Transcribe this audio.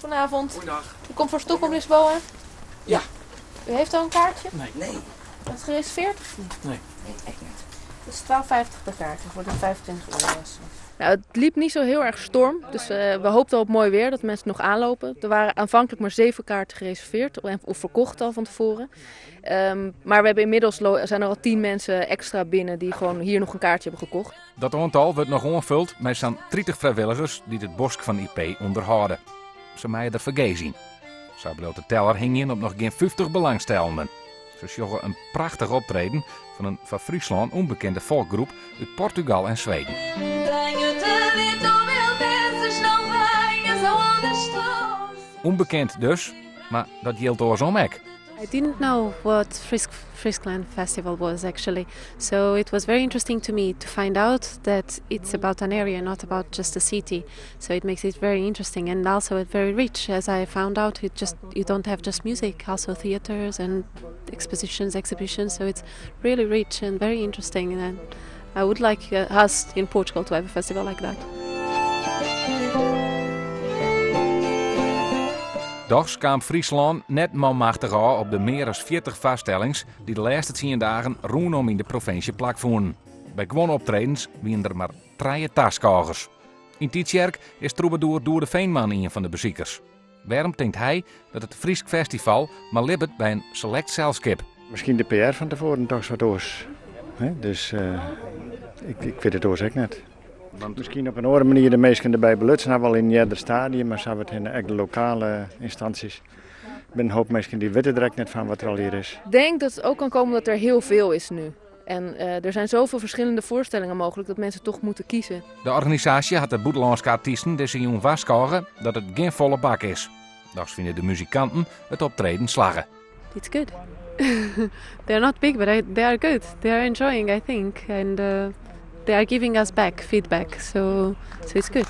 vanavond. Goedendag. U komt voor Stockholm Lisboa? Ja. U heeft al een kaartje? Nee. Dat is gereserveerd of niet? Nee. Nee, echt niet. Het is 12,50 per kaartje voor de 25 €. Nou, het liep niet zo heel erg storm, dus we hoopten op mooi weer dat mensen nog aanlopen. Er waren aanvankelijk maar 7 kaarten gereserveerd of verkocht al van tevoren. Maar we hebben inmiddels zijn er al 10 mensen extra binnen die gewoon hier nog een kaartje hebben gekocht. Dat aantal wordt nog aangevuld met zo'n 30 vrijwilligers die het bosk van IP onderhouden. Ze mij er vergeet zien. Zo bedoelt de teller hing in op nog geen 50 belangstellenden. Ze sjoggen een prachtig optreden van een van Friesland onbekende volkgroep uit Portugal en Zweden. Onbekend dus, maar dat geldt ons om ook. I didn't know what Friskland Festival was actually, so it was very interesting to me to find out that it's about an area, not about just a city. So it makes it very interesting and also very rich. As I found out, you don't have just music, also theaters and exhibitions. So it's really rich and very interesting. And I would like us in Portugal to have a festival like that. Dochs kwam Friesland net manmachtig aan op de meer dan 40 vaststellings die de laatste 10 dagen rondom in de provincie plakvoeren. Bij gewoon optredens wien er maar 3 taskagers. In Tietjerk is troubadour Doer de Veenman een van de bezoekers. Waarom denkt hij dat het Friesk Festival maar libbet bij een select zelfskip? Misschien de PR van tevoren toch wat oors. Dus ik weet het oors ook net. Want misschien op een andere manier de mensen erbij belutsen, hebben wel in het stadium, maar ze hebben het in de lokale instanties. Ik ben een hoop mensen die weten direct net van wat er al hier is. Ik denk dat het ook kan komen dat er heel veel is nu. En er zijn zoveel verschillende voorstellingen mogelijk dat mensen toch moeten kiezen. De organisatie had de Boedelandse artiesten deze jong vastgehouden dat het geen volle bak is. Dags vinden de muzikanten het optreden slagen. It's good. They're not big, but they are good. They are enjoying, I think, and they are giving us back feedback, so it's good.